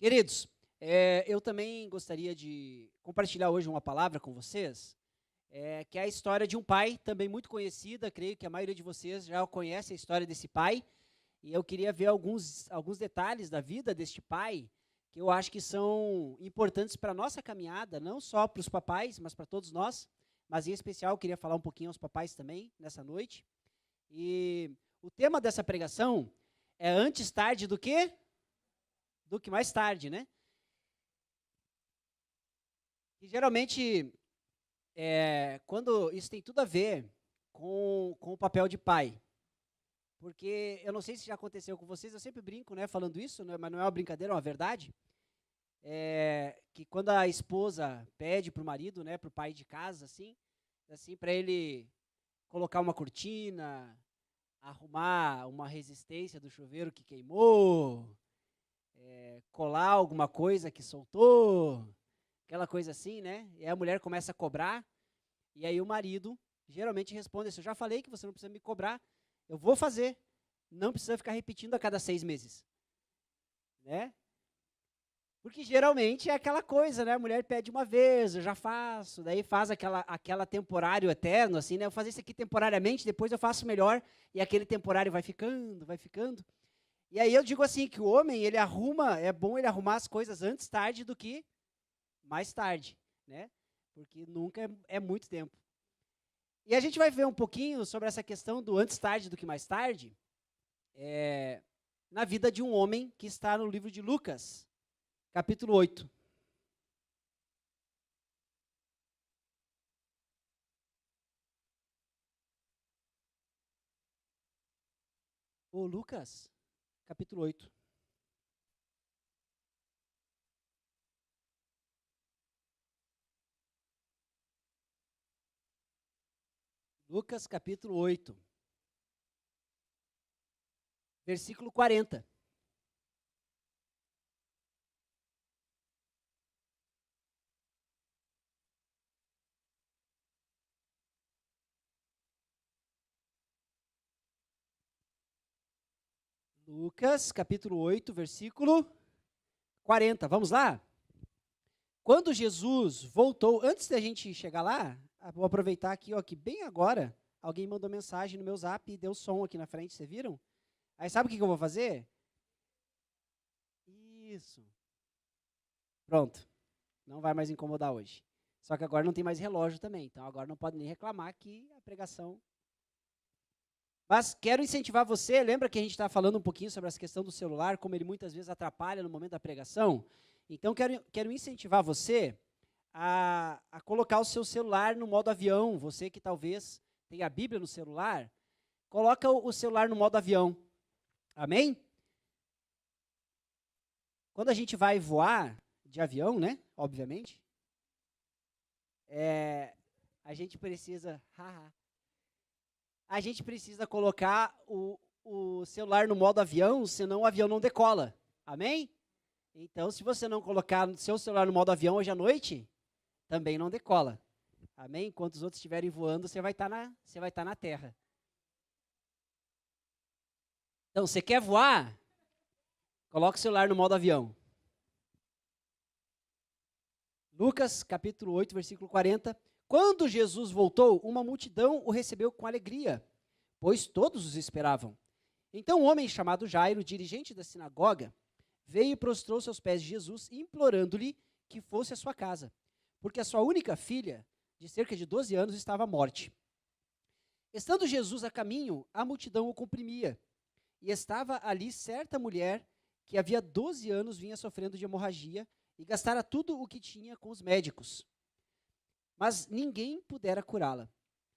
Queridos, eu também gostaria de compartilhar hoje uma palavra com vocês, que é a história de um pai também muito conhecida, creio que a maioria de vocês já conhece a história desse pai, e eu queria ver alguns detalhes da vida deste pai, que eu acho que são importantes para a nossa caminhada, não só para os papais, mas para todos nós, mas em especial eu queria falar um pouquinho aos papais também, nessa noite. E o tema dessa pregação é antes tarde do quê? Do que mais tarde, né? E geralmente, quando isso tem tudo a ver com o papel de pai, porque eu não sei se já aconteceu com vocês, eu sempre brinco, né, falando isso, né, mas não é uma brincadeira, é uma verdade, que quando a esposa pede para o marido, né, para o pai de casa, assim para ele colocar uma cortina, arrumar uma resistência do chuveiro que queimou, colar alguma coisa que soltou, aquela coisa assim, né? E aí a mulher começa a cobrar, e aí o marido geralmente responde assim: eu já falei que você não precisa me cobrar, eu vou fazer, não precisa ficar repetindo a cada 6 meses, né? Porque geralmente é aquela coisa, né? A mulher pede uma vez, eu já faço, daí faz aquela temporário eterno, assim, né? Eu vou fazer isso aqui temporariamente, depois eu faço melhor, e aquele temporário vai ficando, vai ficando. E aí eu digo assim, que o homem, ele arruma, é bom ele arrumar as coisas antes tarde do que mais tarde, né? Porque nunca é muito tempo. E a gente vai ver um pouquinho sobre essa questão do antes tarde do que mais tarde, na vida de um homem que está no livro de Lucas, capítulo 8. Ô, Lucas, capítulo 8. Lucas, capítulo 8, versículo 40. Lucas, capítulo 8, versículo 40. Vamos lá? Quando Jesus voltou, antes da gente chegar lá, vou aproveitar aqui, ó, que bem agora, alguém mandou mensagem no meu zap e deu som aqui na frente, vocês viram? Aí sabe o que eu vou fazer? Isso. Pronto. Não vai mais incomodar hoje. Só que agora não tem mais relógio também, então agora não pode nem reclamar que a pregação... Mas quero incentivar você, lembra que a gente está falando um pouquinho sobre essa questão do celular, como ele muitas vezes atrapalha no momento da pregação? Então quero incentivar você a colocar o seu celular no modo avião. Você que talvez tenha a Bíblia no celular, coloca o celular no modo avião. Amém? Quando a gente vai voar de avião, né? Obviamente, a gente precisa colocar o celular no modo avião, senão o avião não decola. Amém? Então, se você não colocar o seu celular no modo avião hoje à noite, também não decola. Amém? Enquanto os outros estiverem voando, você vai estar na terra. Então, você quer voar? Coloca o celular no modo avião. Lucas, capítulo 8, versículo 40. Quando Jesus voltou, uma multidão o recebeu com alegria, pois todos os esperavam. Então um homem chamado Jairo, dirigente da sinagoga, veio e prostrou-se aos pés de Jesus, implorando-lhe que fosse à sua casa, porque a sua única filha, de cerca de 12 anos, estava à morte. Estando Jesus a caminho, a multidão o comprimia, e estava ali certa mulher que havia 12 anos vinha sofrendo de hemorragia e gastara tudo o que tinha com os médicos, mas ninguém pudera curá-la.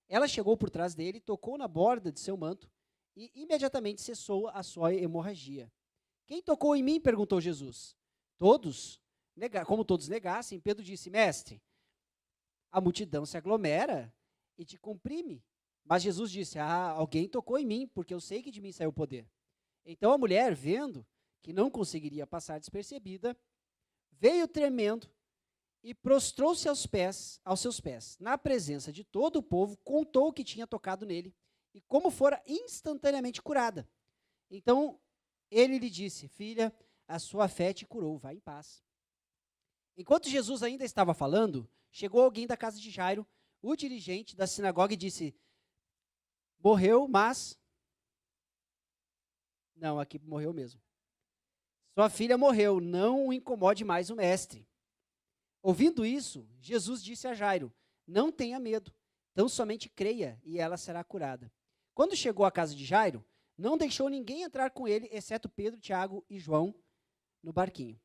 Ela chegou por trás dele, tocou na borda de seu manto e imediatamente cessou a sua hemorragia. Quem tocou em mim? Perguntou Jesus. Todos, como todos negassem, Pedro disse: Mestre, a multidão se aglomera e te comprime. Mas Jesus disse: alguém tocou em mim, porque eu sei que de mim saiu o poder. Então a mulher, vendo que não conseguiria passar despercebida, veio tremendo e prostrou-se aos seus pés. Na presença de todo o povo, contou o que tinha tocado nele e como fora instantaneamente curada. Então ele lhe disse: Filha, a sua fé te curou, vai em paz. Enquanto Jesus ainda estava falando, chegou alguém da casa de Jairo, o dirigente da sinagoga, e disse, morreu, mas... Não, aqui morreu mesmo. Sua filha morreu, não o incomode mais o mestre. Ouvindo isso, Jesus disse a Jairo, não tenha medo, tão somente creia e ela será curada. Quando chegou à casa de Jairo, não deixou ninguém entrar com ele, exceto Pedro, Tiago e João, no barquinho.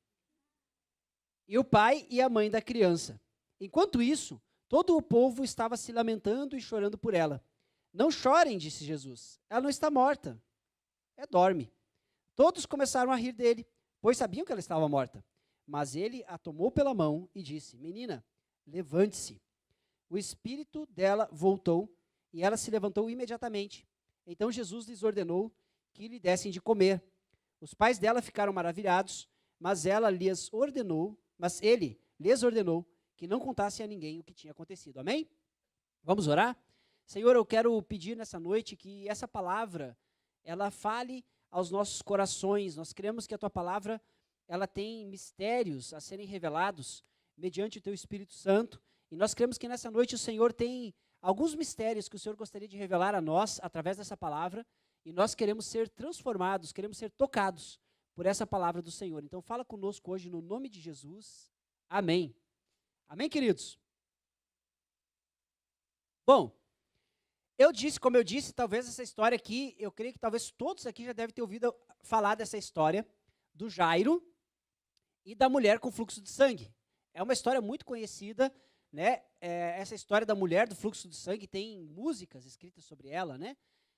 E o pai e a mãe da criança. Enquanto isso, todo o povo estava se lamentando e chorando por ela. Não chorem, disse Jesus, ela não está morta, dorme. Todos começaram a rir dele, pois sabiam que ela estava morta. Mas ele a tomou pela mão e disse, menina, levante-se. O espírito dela voltou e ela se levantou imediatamente. Então Jesus lhes ordenou que lhe dessem de comer. Os pais dela ficaram maravilhados, mas ele lhes ordenou que não contassem a ninguém o que tinha acontecido. Amém? Vamos orar? Senhor, eu quero pedir nessa noite que essa palavra, ela fale aos nossos corações. Nós cremos que a tua palavra, ela tem mistérios a serem revelados mediante o teu Espírito Santo. E nós cremos que nessa noite o Senhor tem alguns mistérios que o Senhor gostaria de revelar a nós através dessa palavra. E nós queremos ser transformados, queremos ser tocados por essa palavra do Senhor. Então fala conosco hoje no nome de Jesus. Amém. Amém, queridos? Bom, como eu disse, talvez essa história aqui, eu creio que talvez todos aqui já devem ter ouvido falar dessa história do Jairo e da mulher com fluxo de sangue. É uma história muito conhecida, né? Essa história da mulher do fluxo de sangue tem músicas escritas sobre ela, né?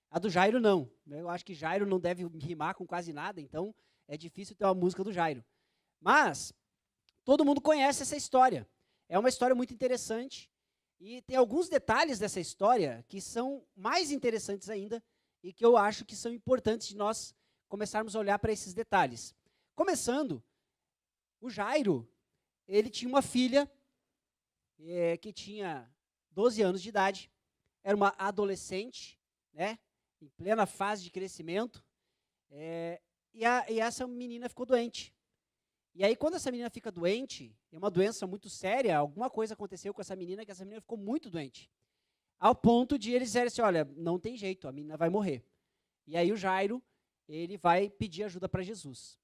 A do Jairo não. Eu acho que Jairo não deve rimar com quase nada, então é difícil ter uma música do Jairo. Mas todo mundo conhece essa história. É uma história muito interessante. E tem alguns detalhes dessa história que são mais interessantes ainda e que eu acho que são importantes de nós começarmos a olhar para esses detalhes. Começando, o Jairo, ele tinha uma filha que tinha 12 anos de idade, era uma adolescente, né, em plena fase de crescimento, e essa menina ficou doente. E aí, quando essa menina fica doente, é uma doença muito séria, alguma coisa aconteceu com essa menina, que essa menina ficou muito doente. Ao ponto de eles dizerem assim, olha, não tem jeito, a menina vai morrer. E aí o Jairo, ele vai pedir ajuda para Jesus.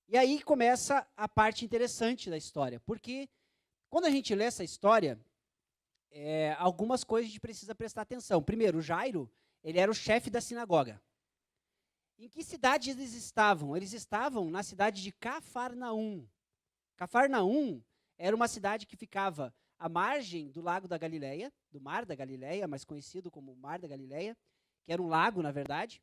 E aí começa a parte interessante da história, porque quando a gente lê essa história, algumas coisas a gente precisa prestar atenção. Primeiro, o Jairo, ele era o chefe da sinagoga. Em que cidade eles estavam? Eles estavam na cidade de Cafarnaum. Cafarnaum era uma cidade que ficava à margem do lago da Galileia, do mar da Galileia, mais conhecido como Mar da Galileia, que era um lago, na verdade,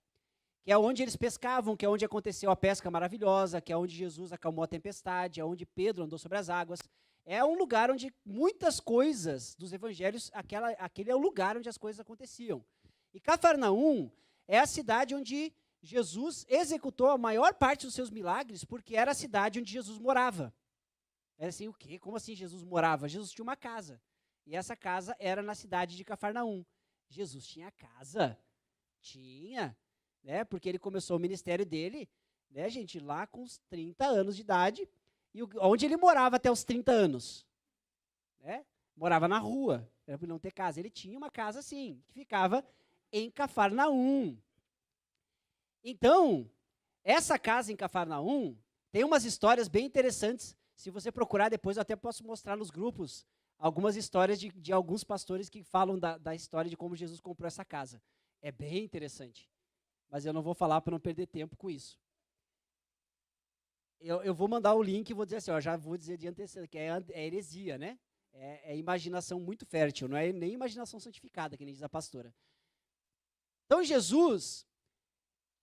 que é onde eles pescavam, que é onde aconteceu a pesca maravilhosa, que é onde Jesus acalmou a tempestade, é onde Pedro andou sobre as águas. É um lugar onde muitas coisas dos evangelhos, aquele é o lugar onde as coisas aconteciam. E Cafarnaum é a cidade onde Jesus executou a maior parte dos seus milagres, porque era a cidade onde Jesus morava. Era assim, o quê? Como assim Jesus morava? Jesus tinha uma casa. E essa casa era na cidade de Cafarnaum. Jesus tinha casa? Tinha, né? Porque ele começou o ministério dele, né, gente, lá com uns 30 anos de idade. E onde ele morava até os 30 anos? Né? Morava na rua, era por não ter casa. Ele tinha uma casa, sim, que ficava em Cafarnaum. Então, essa casa em Cafarnaum tem umas histórias bem interessantes. Se você procurar depois, eu até posso mostrar nos grupos algumas histórias de alguns pastores que falam da história de como Jesus comprou essa casa. É bem interessante. Mas eu não vou falar para não perder tempo com isso. Eu vou mandar o link e vou dizer assim, ó, já vou dizer de antecedência, que é heresia, né? É imaginação muito fértil, não é nem imaginação santificada, que nem diz a pastora. Então, Jesus,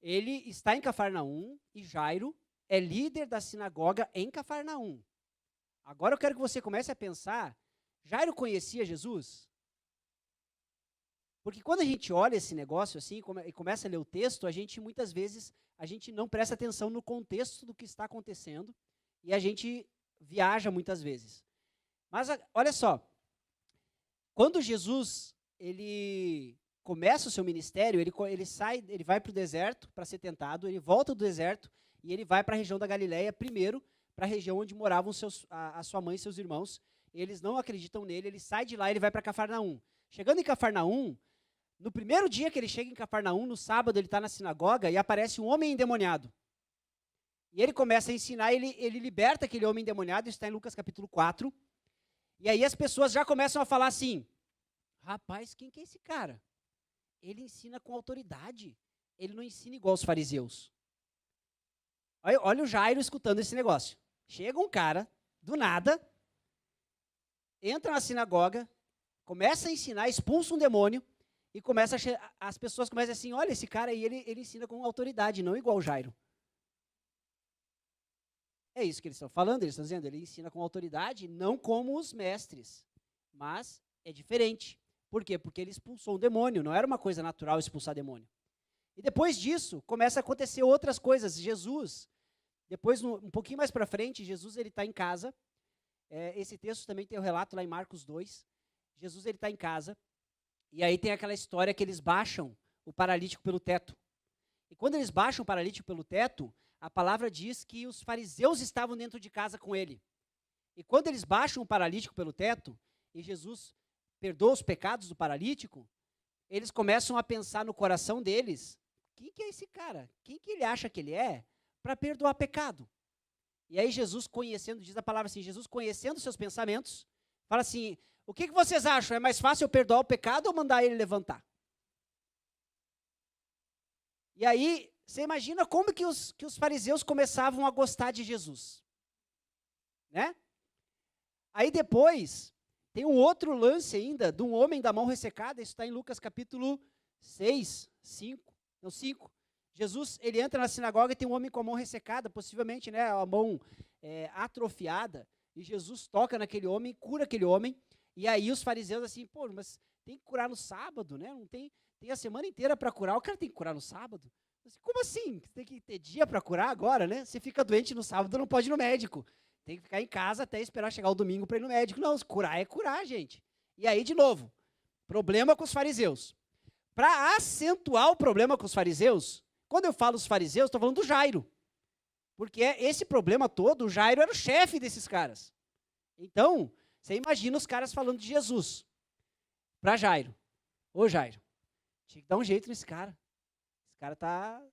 ele está em Cafarnaum e Jairo é líder da sinagoga em Cafarnaum. Agora eu quero que você comece a pensar, Jairo conhecia Jesus? Porque quando a gente olha esse negócio assim e começa a ler o texto, muitas vezes a gente não presta atenção no contexto do que está acontecendo e a gente viaja muitas vezes. Mas olha só, quando Jesus ele começa o seu ministério, ele vai para o deserto para ser tentado, ele volta do deserto e ele vai para a região da Galileia, primeiro para a região onde moravam a sua mãe e seus irmãos. Eles não acreditam nele, ele sai de lá e ele vai para Cafarnaum. Chegando em Cafarnaum, no primeiro dia que ele chega em Cafarnaum, no sábado, ele está na sinagoga e aparece um homem endemoniado. E ele começa a ensinar, ele liberta aquele homem endemoniado, isso está em Lucas capítulo 4. E aí as pessoas já começam a falar assim, rapaz, quem que é esse cara? Ele ensina com autoridade, ele não ensina igual os fariseus. Olha o Jairo escutando esse negócio. Chega um cara, do nada, entra na sinagoga, começa a ensinar, expulsa um demônio, e as pessoas começam assim, olha, esse cara aí, ele ensina com autoridade, não igual o Jairo. É isso que eles estão falando, eles estão dizendo, ele ensina com autoridade, não como os mestres, mas é diferente. Por quê? Porque ele expulsou um demônio, não era uma coisa natural expulsar demônio. E depois disso, começa a acontecer outras coisas. Jesus, depois, um pouquinho mais para frente, Jesus ele está em casa, esse texto também tem o relato lá em Marcos 2, Jesus ele está em casa, e aí tem aquela história que eles baixam o paralítico pelo teto. E quando eles baixam o paralítico pelo teto, a palavra diz que os fariseus estavam dentro de casa com ele. E quando eles baixam o paralítico pelo teto, e Jesus perdoa os pecados do paralítico, eles começam a pensar no coração deles, quem que é esse cara? Quem que ele acha que ele é para perdoar pecado? E aí Jesus conhecendo, diz a palavra assim, Jesus conhecendo seus pensamentos, fala assim, o que vocês acham? É mais fácil eu perdoar o pecado ou mandar ele levantar? E aí, você imagina como que os fariseus começavam a gostar de Jesus. Né? Aí depois, tem um outro lance ainda, de um homem da mão ressecada, isso está em Lucas capítulo 5. Jesus, ele entra na sinagoga e tem um homem com a mão ressecada, possivelmente, né, a mão atrofiada, e Jesus toca naquele homem, cura aquele homem, e aí os fariseus assim, pô, mas tem que curar no sábado, né, não tem a semana inteira para curar, o cara tem que curar no sábado? Como assim? Tem que ter dia para curar agora, né? Você fica doente no sábado, não pode ir no médico. Tem que ficar em casa até esperar chegar o domingo para ir no médico. Não, curar é curar, gente. E aí, de novo, problema com os fariseus. Para acentuar o problema com os fariseus, quando eu falo os fariseus, estou falando do Jairo. Porque esse problema todo, o Jairo era o chefe desses caras. Então, você imagina os caras falando de Jesus para Jairo. Ô Jairo, tinha que dar um jeito nesse cara. Esse cara tá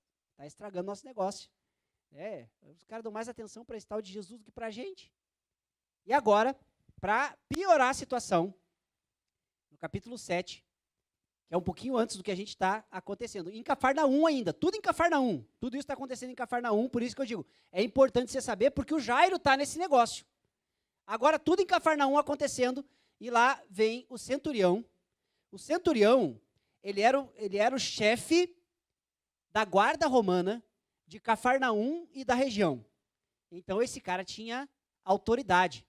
estragando nosso negócio. Os caras dão mais atenção para esse tal de Jesus do que para a gente. E agora, para piorar a situação, no capítulo 7, que é um pouquinho antes do que a gente está acontecendo, em Cafarnaum ainda, tudo em Cafarnaum, tudo isso está acontecendo em Cafarnaum, por isso que eu digo, é importante você saber, porque o Jairo está nesse negócio. Agora, tudo em Cafarnaum acontecendo, e lá vem o centurião. O centurião, ele era o chefe da guarda romana de Cafarnaum e da região. Então, esse cara tinha autoridade.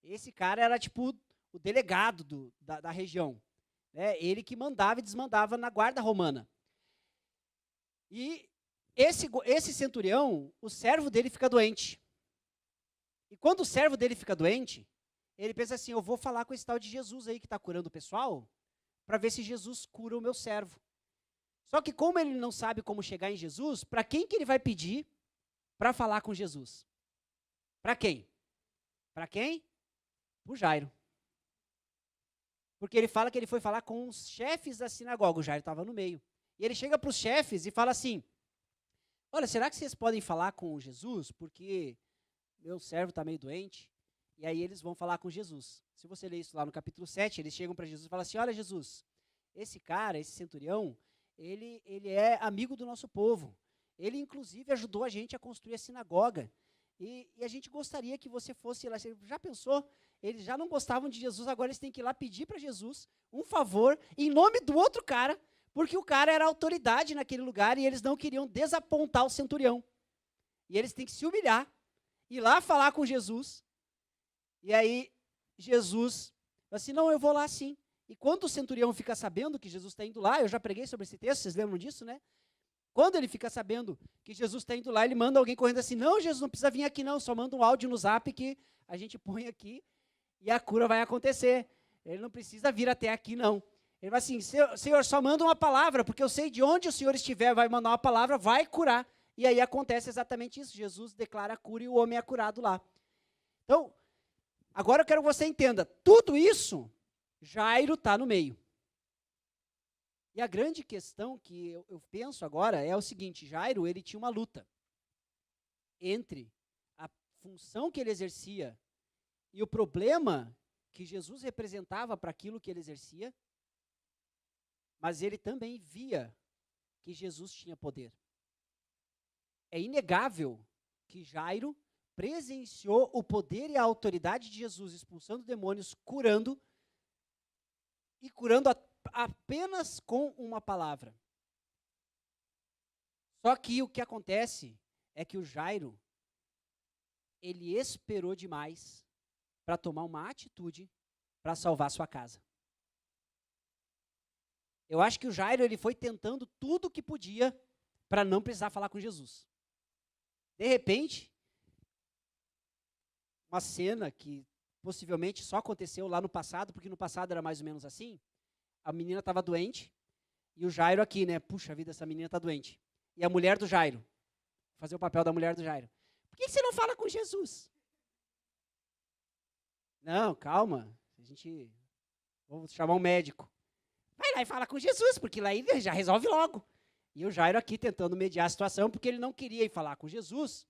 Esse cara era tipo o delegado da região. Ele que mandava e desmandava na guarda romana. E esse centurião, o servo dele fica doente. E quando o servo dele fica doente, ele pensa assim, eu vou falar com esse tal de Jesus aí que está curando o pessoal, para ver se Jesus cura o meu servo. Só que como ele não sabe como chegar em Jesus, para quem que ele vai pedir para falar com Jesus? Para quem? Para quem? Para o Jairo. Porque ele fala que ele foi falar com os chefes da sinagoga, o Jairo estava no meio. E ele chega para os chefes e fala assim, olha, será que vocês podem falar com Jesus? Porque meu servo está meio doente. E aí eles vão falar com Jesus. Se você ler isso lá no capítulo 7, eles chegam para Jesus e falam assim, olha Jesus, esse cara, esse centurião, ele é amigo do nosso povo. Ele, inclusive, ajudou a gente a construir a sinagoga. E a gente gostaria que você fosse lá. Você já pensou? Eles já não gostavam de Jesus, agora eles têm que ir lá pedir para Jesus um favor em nome do outro cara, porque o cara era autoridade naquele lugar e eles não queriam desapontar o centurião. E eles têm que se humilhar, ir lá falar com Jesus. E aí, Jesus, assim, não, eu vou lá sim. E quando o centurião fica sabendo que Jesus está indo lá, eu já preguei sobre esse texto, vocês lembram disso, né? Quando ele fica sabendo que Jesus está indo lá, ele manda alguém correndo assim, não, Jesus, não precisa vir aqui não, só manda um áudio no zap que a gente põe aqui e a cura vai acontecer. Ele não precisa vir até aqui não. Ele vai assim, Senhor, só manda uma palavra, porque eu sei de onde o Senhor estiver, vai mandar uma palavra, vai curar. E aí acontece exatamente isso. Jesus declara a cura e o homem é curado lá. Então, agora eu quero que você entenda. Tudo isso, Jairo está no meio. E a grande questão que eu penso agora é o seguinte. Jairo, ele tinha uma luta entre a função que ele exercia e o problema que Jesus representava para aquilo que ele exercia, mas ele também via que Jesus tinha poder. É inegável que Jairo presenciou o poder e a autoridade de Jesus, expulsando demônios, curando apenas com uma palavra. Só que o que acontece é que o Jairo, ele esperou demais para tomar uma atitude para salvar sua casa. Eu acho que o Jairo, ele foi tentando tudo o que podia para não precisar falar com Jesus. De repente, uma cena que possivelmente só aconteceu lá no passado, porque no passado era mais ou menos assim, a menina estava doente, e o Jairo aqui, né, puxa vida, essa menina está doente. E a mulher do Jairo, fazer o papel da mulher do Jairo. Por que você não fala com Jesus? Não, calma, vou chamar um médico. Vai lá e fala com Jesus, porque lá ele já resolve logo. E o Jairo aqui tentando mediar a situação, porque ele não queria ir falar com Jesus,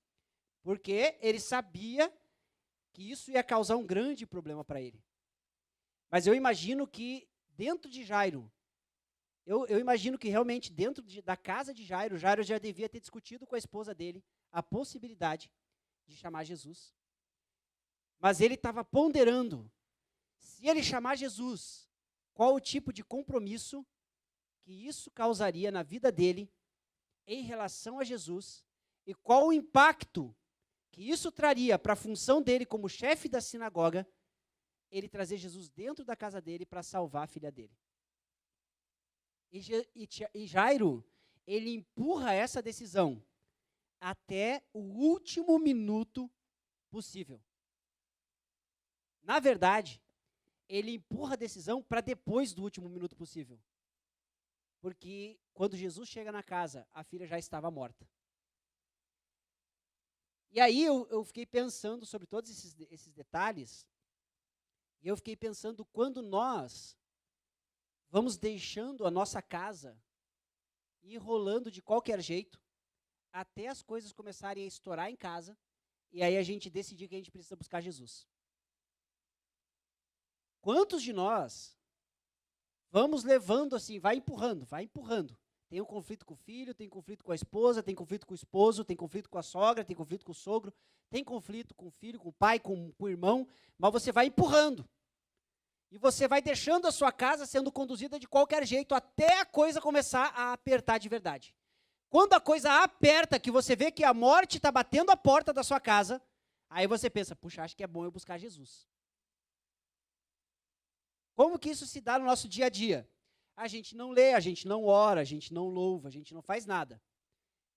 porque ele sabia que isso ia causar um grande problema para ele. Mas eu imagino que dentro de Jairo, eu imagino que realmente dentro da casa de Jairo, Jairo já devia ter discutido com a esposa dele a possibilidade de chamar Jesus. Mas ele estava ponderando, se ele chamar Jesus, qual o tipo de compromisso que isso causaria na vida dele em relação a Jesus e qual o impacto que isso traria para a função dele como chefe da sinagoga, ele trazer Jesus dentro da casa dele para salvar a filha dele. E Jairo, ele empurra essa decisão até o último minuto possível. Na verdade, ele empurra a decisão para depois do último minuto possível. Porque quando Jesus chega na casa, a filha já estava morta. E aí eu fiquei pensando sobre todos esses detalhes, e eu fiquei pensando quando nós vamos deixando a nossa casa ir rolando de qualquer jeito, até as coisas começarem a estourar em casa, e aí a gente decidir que a gente precisa buscar Jesus. Quantos de nós vamos levando assim, vai empurrando. Tem um conflito com o filho, tem conflito com a esposa, tem conflito com o esposo, tem conflito com a sogra, tem conflito com o sogro, tem conflito com o filho, com o pai, com o irmão, mas você vai empurrando. E você vai deixando a sua casa sendo conduzida de qualquer jeito até a coisa começar a apertar de verdade. Quando a coisa aperta, que você vê que a morte está batendo a porta da sua casa, aí você pensa, puxa, acho que é bom eu buscar Jesus. Como que isso se dá no nosso dia a dia? A gente não lê, a gente não ora, a gente não louva, a gente não faz nada.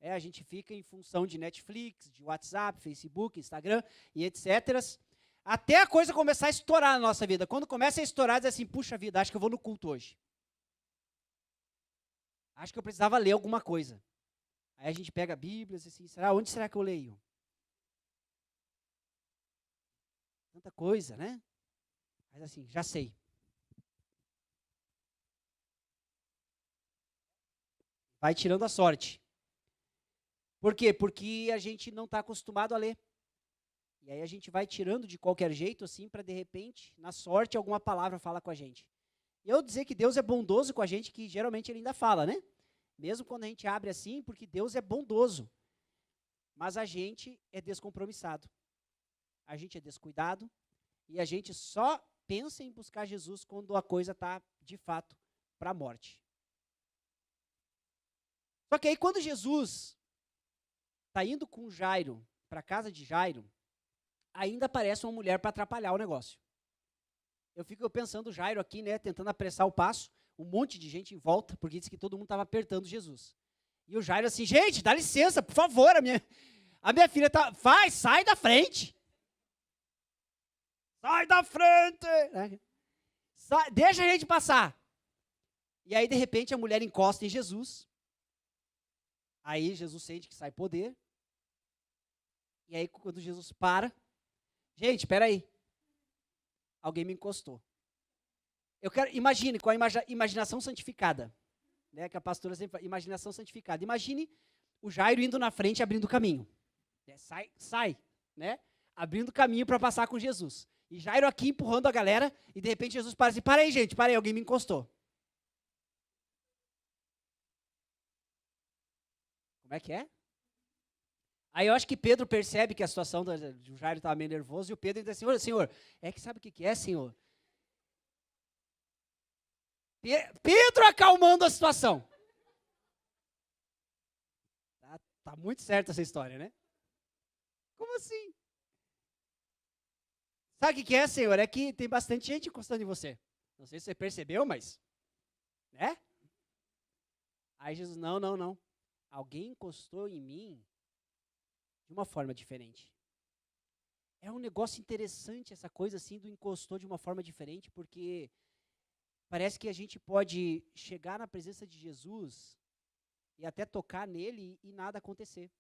A gente fica em função de Netflix, de WhatsApp, Facebook, Instagram e etc. Até a coisa começar a estourar na nossa vida. Quando começa a estourar, diz assim, puxa vida, acho que eu vou no culto hoje. Acho que eu precisava ler alguma coisa. Aí a gente pega a Bíblia e diz assim, onde será que eu leio? Tanta coisa, né? Mas assim, já sei. Vai tirando a sorte. Por quê? Porque a gente não está acostumado a ler. E aí a gente vai tirando de qualquer jeito, assim, para de repente, na sorte, alguma palavra fala com a gente. E eu dizer que Deus é bondoso com a gente, que geralmente ele ainda fala, né? Mesmo quando a gente abre assim, porque Deus é bondoso. Mas a gente é descompromissado. A gente é descuidado. E a gente só pensa em buscar Jesus quando a coisa está, de fato, para a morte. Só que aí quando Jesus está indo com Jairo para a casa de Jairo, ainda aparece uma mulher para atrapalhar o negócio. Eu fico pensando Jairo aqui, né, tentando apressar o passo, um monte de gente em volta, porque disse que todo mundo estava apertando Jesus. E o Jairo assim, gente, dá licença, por favor, a minha filha tá, sai da frente. Sai da frente! Deixa a gente passar. E aí, de repente, a mulher encosta em Jesus. Aí Jesus sente que sai poder. E aí quando Jesus para, gente, espera aí. Alguém me encostou. Eu quero, imagine, com a imaginação santificada, né, que a pastora sempre fala, imaginação santificada. Imagine o Jairo indo na frente, abrindo o caminho. Sai, né, abrindo o caminho para passar com Jesus. E Jairo aqui empurrando a galera, e de repente Jesus para assim, para aí, gente, para aí, alguém me encostou. Como é que é? Aí eu acho que Pedro percebe que a situação do Jairo estava meio nervoso, e o Pedro diz assim, Senhor, é que sabe o que é, Senhor? Pedro acalmando a situação. Tá muito certa essa história, né? Como assim? Sabe o que é, Senhor? É que tem bastante gente encostando em você. Não sei se você percebeu, mas, né? Aí Jesus, não. Alguém encostou em mim de uma forma diferente. É um negócio interessante essa coisa assim do encostou de uma forma diferente, porque parece que a gente pode chegar na presença de Jesus e até tocar nele e nada acontecer.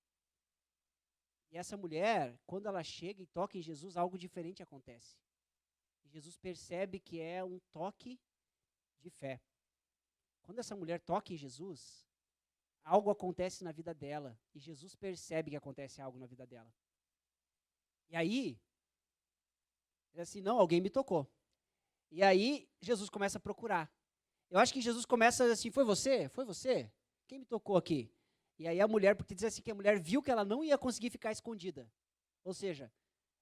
E essa mulher, quando ela chega e toca em Jesus, algo diferente acontece. E Jesus percebe que é um toque de fé. Quando essa mulher toca em Jesus, algo acontece na vida dela. E Jesus percebe que acontece algo na vida dela. E aí, ele assim, não, alguém me tocou. E aí, Jesus começa a procurar. Eu acho que Jesus começa assim, foi você? Foi você? Quem me tocou aqui? E aí a mulher, porque diz assim que a mulher viu que ela não ia conseguir ficar escondida. Ou seja,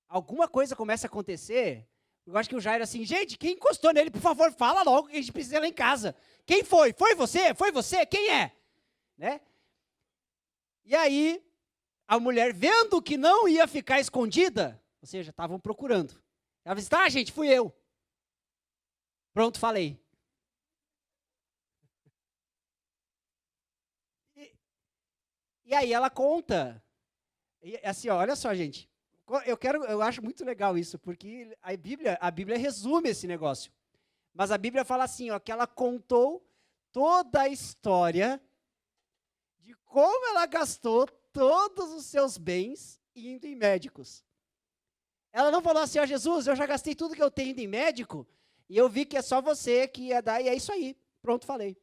alguma coisa começa a acontecer. Eu acho que o Jairo assim, gente, quem encostou nele? Por favor, fala logo que a gente precisa ir lá em casa. Quem foi? Foi você? Foi você? Quem é? Né? E aí, a mulher vendo que não ia ficar escondida, ou seja, estavam procurando. Ela disse, tá, gente, fui eu. Pronto, falei. E aí ela conta. E, assim, ó, olha só, gente. Eu acho muito legal isso, porque a Bíblia resume esse negócio. Mas a Bíblia fala assim, ó, que ela contou toda a história de como ela gastou todos os seus bens indo em médicos. Ela não falou assim, ó, Jesus, eu já gastei tudo que eu tenho indo em médico, e eu vi que é só você que ia dar, e é isso aí. Pronto, falei.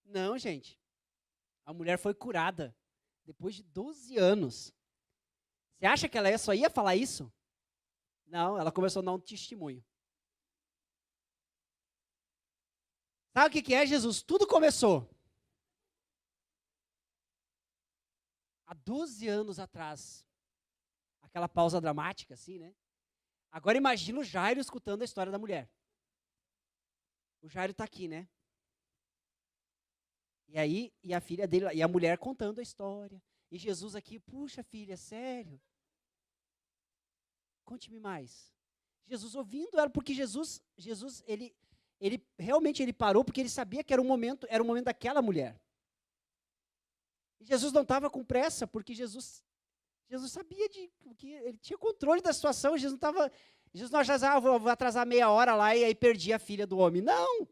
Não, gente. A mulher foi curada depois de 12 anos. Você acha que ela só ia falar isso? Não, ela começou a dar um testemunho. Sabe o que é, Jesus? Tudo começou há 12 anos atrás. Aquela pausa dramática, assim, né? Agora imagina o Jairo escutando a história da mulher. O Jairo está aqui, né? E aí, e a filha dele, e a mulher contando a história. E Jesus aqui, puxa filha, sério? Conte-me mais. Jesus ouvindo ela, porque Jesus ele realmente ele parou, porque ele sabia que era o momento daquela mulher. E Jesus não estava com pressa, porque Jesus sabia que ele tinha controle da situação, Jesus não achava, vou atrasar meia hora lá e aí perdi a filha do homem. Não!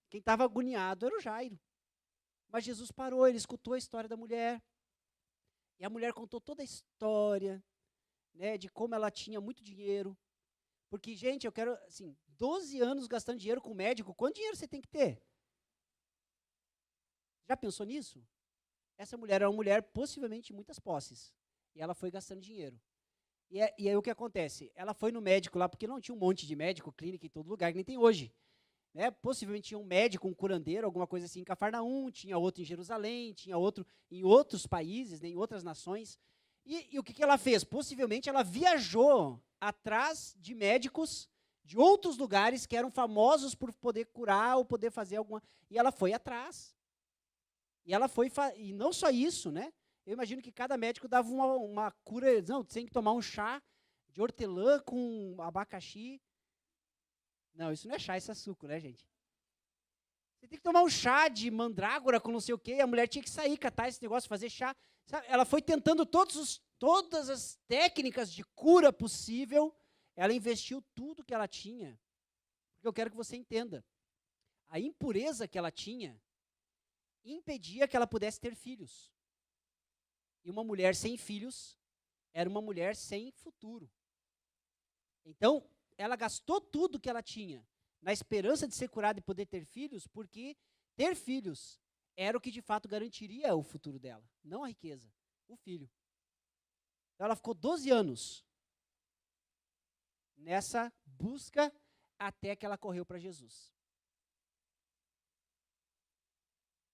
Quem estava agoniado era o Jairo. Mas Jesus parou, ele escutou a história da mulher. E a mulher contou toda a história, né, de como ela tinha muito dinheiro. Porque, gente, eu quero, assim, 12 anos gastando dinheiro com médico, quanto dinheiro você tem que ter? Já pensou nisso? Essa mulher era uma mulher possivelmente de muitas posses. E ela foi gastando dinheiro. E aí o que acontece? Ela foi no médico lá, porque não tinha um monte de médico, clínica em todo lugar, que nem tem hoje. Né? Possivelmente tinha um médico, um curandeiro, alguma coisa assim em Cafarnaum, tinha outro em Jerusalém, tinha outro em outros países, né, em outras nações. E o que ela fez? Possivelmente ela viajou atrás de médicos de outros lugares que eram famosos por poder curar ou poder fazer alguma... E ela foi atrás. E ela foi... E não só isso, né? Eu imagino que cada médico dava uma cura... Não, tem que tomar um chá de hortelã com abacaxi. Não, isso não é chá, isso é suco, né, gente? Você tem que tomar um chá de mandrágora com não sei o quê, a mulher tinha que sair, catar esse negócio, fazer chá. Sabe? Ela foi tentando todas as técnicas de cura possível, ela investiu tudo que ela tinha. Porque eu quero que você entenda. A impureza que ela tinha impedia que ela pudesse ter filhos. E uma mulher sem filhos era uma mulher sem futuro. Então, ela gastou tudo que ela tinha na esperança de ser curada e poder ter filhos, porque ter filhos era o que de fato garantiria o futuro dela, não a riqueza, o filho. Então, ela ficou 12 anos nessa busca até que ela correu para Jesus.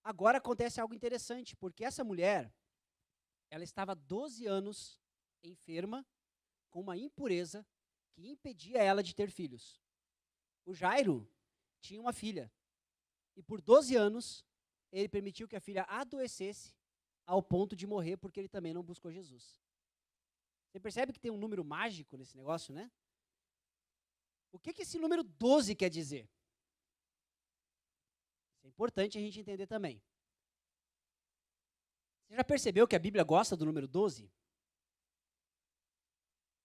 Agora acontece algo interessante, porque essa mulher, ela estava 12 anos enferma, com uma impureza que impedia ela de ter filhos. O Jairo tinha uma filha, e por 12 anos, ele permitiu que a filha adoecesse ao ponto de morrer, porque ele também não buscou Jesus. Você percebe que tem um número mágico nesse negócio, né? O que esse número 12 quer dizer? Isso é importante a gente entender também. Você já percebeu que a Bíblia gosta do número 12?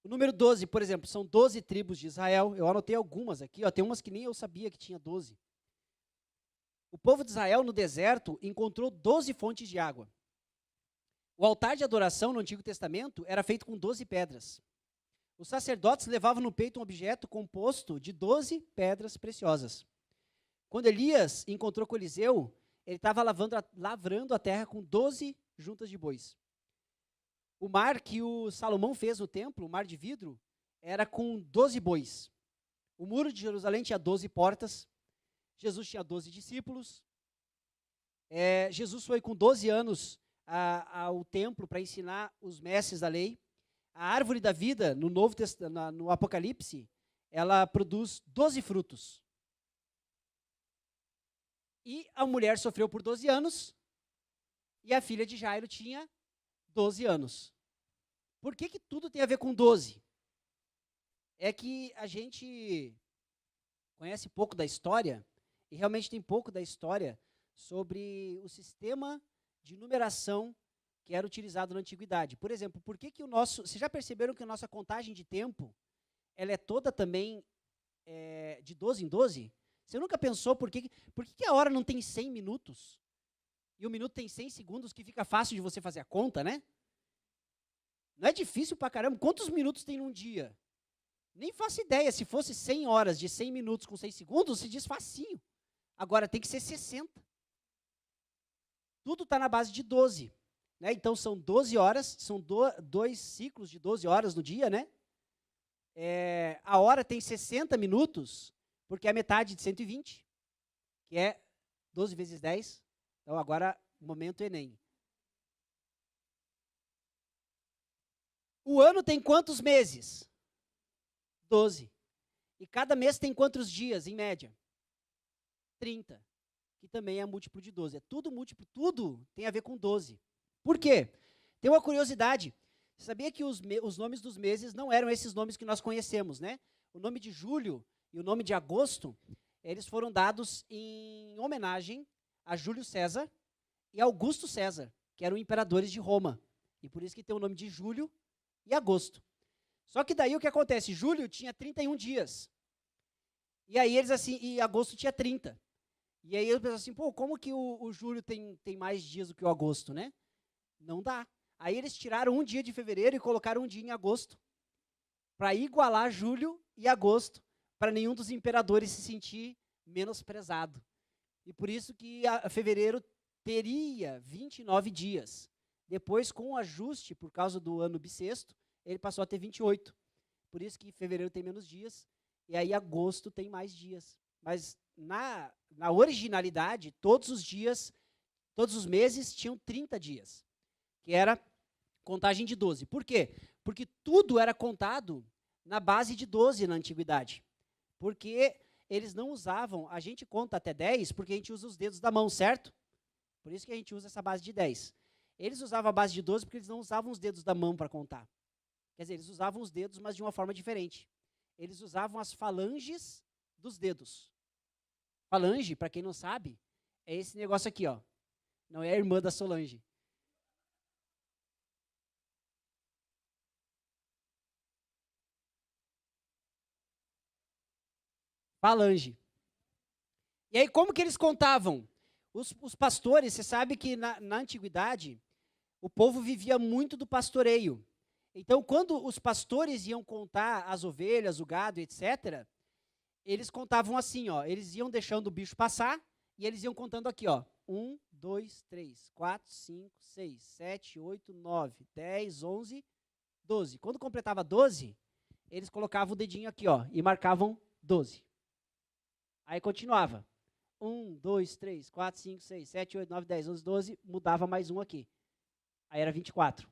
O número 12, por exemplo, são 12 tribos de Israel. Eu anotei algumas aqui, ó, tem umas que nem eu sabia que tinha 12. O povo de Israel, no deserto, encontrou 12 fontes de água. O altar de adoração no Antigo Testamento era feito com 12 pedras. Os sacerdotes levavam no peito um objeto composto de 12 pedras preciosas. Quando Elias encontrou Coliseu, ele estava lavrando a terra com 12 juntas de bois. O mar que o Salomão fez no templo, o mar de vidro, era com 12 bois. O muro de Jerusalém tinha 12 portas. Jesus tinha 12 discípulos. Jesus foi com 12 anos ao templo para ensinar os mestres da lei. A árvore da vida, no Apocalipse, ela produz 12 frutos. E a mulher sofreu por 12 anos, e a filha de Jairo tinha 12 anos. Por que tudo tem a ver com 12? É que a gente conhece pouco da história, e realmente tem pouco da história sobre o sistema de numeração que era utilizado na antiguidade. Por exemplo, por que vocês já perceberam que a nossa contagem de tempo, ela é toda também de 12 em 12? Você nunca pensou por que a hora não tem 100 minutos? E o minuto tem 100 segundos, que fica fácil de você fazer a conta, né? Não é difícil pra caramba. Quantos minutos tem num dia? Nem faço ideia. Se fosse 100 horas de 100 minutos com 6 segundos, se diz facinho. Agora tem que ser 60. Tudo está na base de 12. Né? Então são 12 horas, são dois ciclos de 12 horas no dia, né? A hora tem 60 minutos, porque é metade de 120, que é 12 vezes 10. Então agora, momento Enem. O ano tem quantos meses? 12. E cada mês tem quantos dias, em média? 30. Que também é múltiplo de 12. É tudo múltiplo, tudo tem a ver com 12. Por quê? Tem uma curiosidade. Você sabia que os nomes dos meses não eram esses nomes que nós conhecemos, né? O nome de julho e o nome de agosto, eles foram dados em homenagem a Júlio César e Augusto César, que eram imperadores de Roma. E por isso que tem o nome de julho e agosto. Só que daí o que acontece? Julho tinha 31 dias. E aí eles assim, e agosto tinha 30. E aí eles pensam assim, pô, como que o julho tem mais dias do que o agosto, né? Não dá. Aí eles tiraram um dia de fevereiro e colocaram um dia em agosto, para igualar julho e agosto, para nenhum dos imperadores se sentir menosprezado. E por isso que fevereiro teria 29 dias. Depois, com o ajuste, por causa do ano bissexto, ele passou a ter 28. Por isso que fevereiro tem menos dias, e aí agosto tem mais dias. Mas na originalidade, todos os meses tinham 30 dias, que era contagem de 12. Por quê? Porque tudo era contado na base de 12 na antiguidade. Porque eles não usavam, a gente conta até 10 porque a gente usa os dedos da mão, certo? Por isso que a gente usa essa base de 10. Eles usavam a base de 12 porque eles não usavam os dedos da mão para contar. Quer dizer, eles usavam os dedos, mas de uma forma diferente. Eles usavam as falanges dos dedos. Falange, para quem não sabe, é esse negócio aqui, ó. Não é a irmã da Solange. Falange. E aí, como que eles contavam? Os pastores, você sabe que na antiguidade, o povo vivia muito do pastoreio. Então, quando os pastores iam contar as ovelhas, o gado, etc., eles contavam assim, ó, eles iam deixando o bicho passar e eles iam contando aqui, ó, 1, 2, 3, 4, 5, 6, 7, 8, 9, 10, 11, 12. Quando completava 12, eles colocavam o dedinho aqui, ó, e marcavam 12. Aí continuava. 1, 2, 3, 4, 5, 6, 7, 8, 9, 10, 11, 12, mudava mais um aqui. Aí era 24.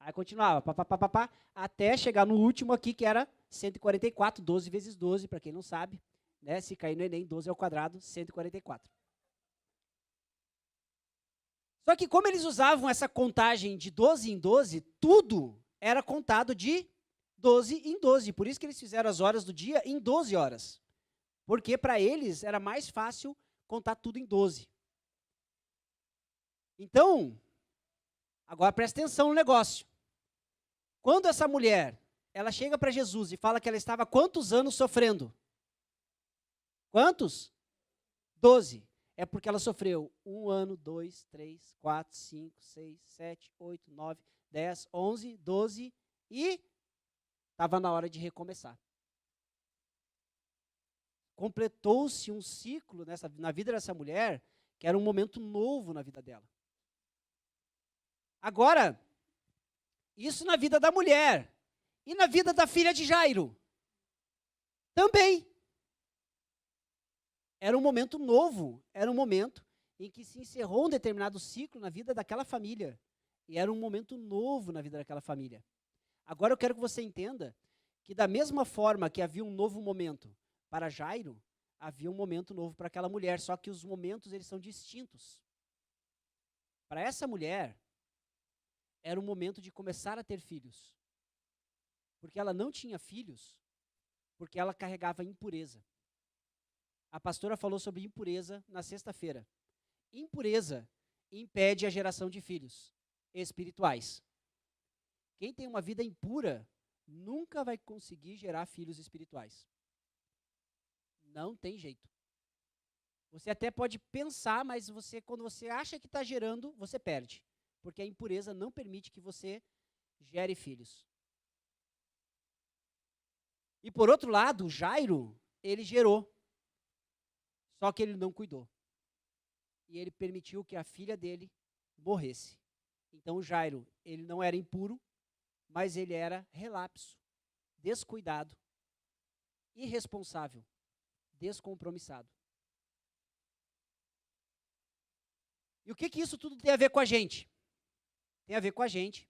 Aí continuava, pá, até chegar no último aqui, que era 144, 12 vezes 12, para quem não sabe, né? Se cair no Enem, 12 ao quadrado, 144. Só que como eles usavam essa contagem de 12 em 12, tudo era contado de 12 em 12. Por isso que eles fizeram as horas do dia em 12 horas. Porque para eles era mais fácil contar tudo em 12. Então, agora presta atenção no negócio. Quando essa mulher, ela chega para Jesus e fala que ela estava há quantos anos sofrendo? Quantos? 12. É porque ela sofreu 1 ano, 2, 3, 4, 5, 6, 7, 8, 9, 10, 11, 12 e estava na hora de recomeçar. Completou-se um ciclo na vida dessa mulher, que era um momento novo na vida dela. Agora, isso na vida da mulher. E na vida da filha de Jairo. Também. Era um momento novo. Era um momento em que se encerrou um determinado ciclo na vida daquela família. E era um momento novo na vida daquela família. Agora eu quero que você entenda que da mesma forma que havia um novo momento para Jairo, havia um momento novo para aquela mulher. Só que os momentos, eles são distintos. Para essa mulher, era o momento de começar a ter filhos. Porque ela não tinha filhos, porque ela carregava impureza. A pastora falou sobre impureza na sexta-feira. Impureza impede a geração de filhos espirituais. Quem tem uma vida impura nunca vai conseguir gerar filhos espirituais. Não tem jeito. Você até pode pensar, mas quando você acha que está gerando, você perde. Porque a impureza não permite que você gere filhos. E por outro lado, Jairo, ele gerou. Só que ele não cuidou. E ele permitiu que a filha dele morresse. Então Jairo, ele não era impuro, mas ele era relapso, descuidado, irresponsável, descompromissado. E o que isso tudo tem a ver com a gente? Tem a ver com a gente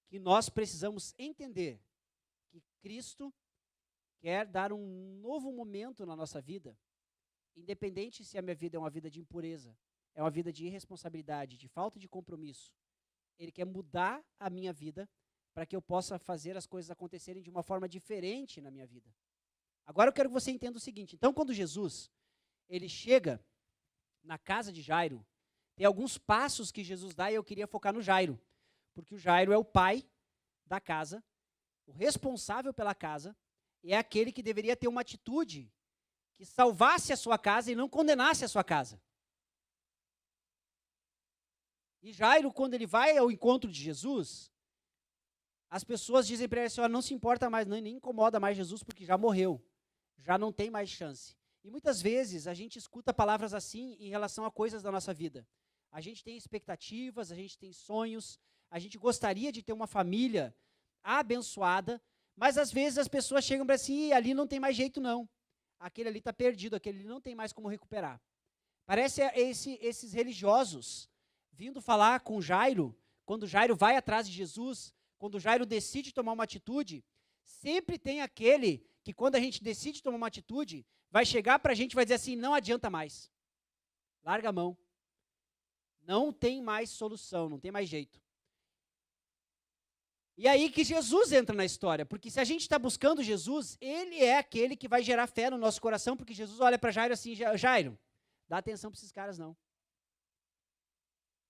que nós precisamos entender que Cristo quer dar um novo momento na nossa vida, independente se a minha vida é uma vida de impureza, é uma vida de irresponsabilidade, de falta de compromisso. Ele quer mudar a minha vida para que eu possa fazer as coisas acontecerem de uma forma diferente na minha vida. Agora eu quero que você entenda o seguinte. Então, quando Jesus ele chega na casa de Jairo, tem alguns passos que Jesus dá e eu queria focar no Jairo, porque o Jairo é o pai da casa, o responsável pela casa, e é aquele que deveria ter uma atitude que salvasse a sua casa e não condenasse a sua casa. E Jairo, quando ele vai ao encontro de Jesus, as pessoas dizem para ele assim, não se importa mais, nem incomoda mais Jesus, porque já morreu, já não tem mais chance. E muitas vezes a gente escuta palavras assim em relação a coisas da nossa vida. A gente tem expectativas, a gente tem sonhos, a gente gostaria de ter uma família abençoada, mas às vezes as pessoas chegam para assim, ali não tem mais jeito não. Aquele ali está perdido, aquele ali não tem mais como recuperar. Parece esses religiosos vindo falar com Jairo, quando Jairo vai atrás de Jesus, quando Jairo decide tomar uma atitude, sempre tem aquele que quando a gente decide tomar uma atitude, vai chegar para a gente e vai dizer assim, não adianta mais. Larga a mão. Não tem mais solução, não tem mais jeito. E aí que Jesus entra na história, porque se a gente está buscando Jesus, ele é aquele que vai gerar fé no nosso coração, porque Jesus olha para Jairo assim, Jairo, dá atenção para esses caras não.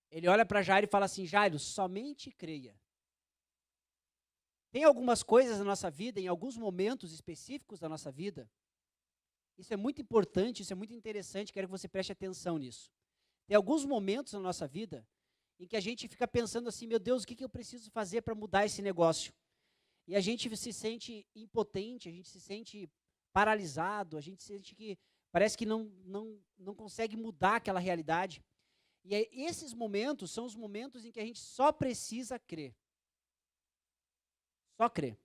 Ele olha para Jairo e fala assim, Jairo, somente creia. Tem algumas coisas na nossa vida, em alguns momentos específicos da nossa vida, isso é muito importante, isso é muito interessante, quero que você preste atenção nisso. Tem alguns momentos na nossa vida em que a gente fica pensando assim, meu Deus, o que eu preciso fazer para mudar esse negócio? E a gente se sente impotente, a gente se sente paralisado, a gente sente que parece que não consegue mudar aquela realidade. E aí, esses momentos são os momentos em que a gente só precisa crer. Só crer.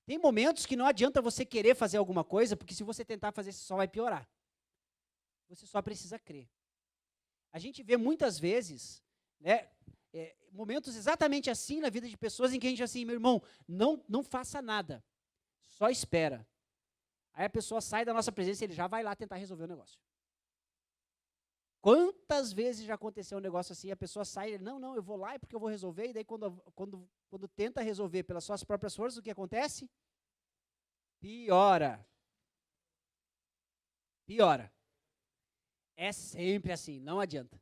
Tem momentos que não adianta você querer fazer alguma coisa, porque se você tentar fazer, você só vai piorar. Você só precisa crer. A gente vê muitas vezes, né, momentos exatamente assim na vida de pessoas em que a gente assim, meu irmão, não faça nada, só espera. Aí a pessoa sai da nossa presença e ele já vai lá tentar resolver o negócio. Quantas vezes já aconteceu um negócio assim, a pessoa sai, não, eu vou lá porque eu vou resolver, e daí quando tenta resolver pelas suas próprias forças, o que acontece? Piora. Piora. É sempre assim, não adianta.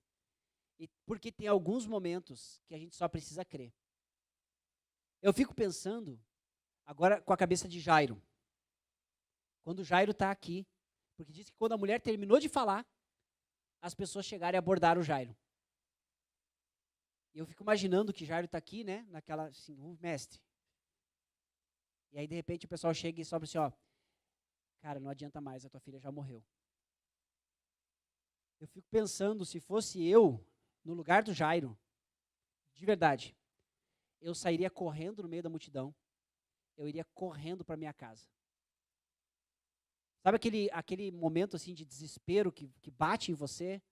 Porque tem alguns momentos que a gente só precisa crer. Eu fico pensando, agora com a cabeça de Jairo. Quando Jairo está aqui, porque diz que quando a mulher terminou de falar, as pessoas chegaram e abordaram o Jairo. E eu fico imaginando que Jairo está aqui, né, naquela, assim, mestre. E aí, de repente, o pessoal chega e sobra assim, ó, cara, não adianta mais, a tua filha já morreu. Eu fico pensando, se fosse eu, no lugar do Jairo, de verdade, eu sairia correndo no meio da multidão, eu iria correndo para minha casa. Sabe aquele momento assim de desespero que bate em você,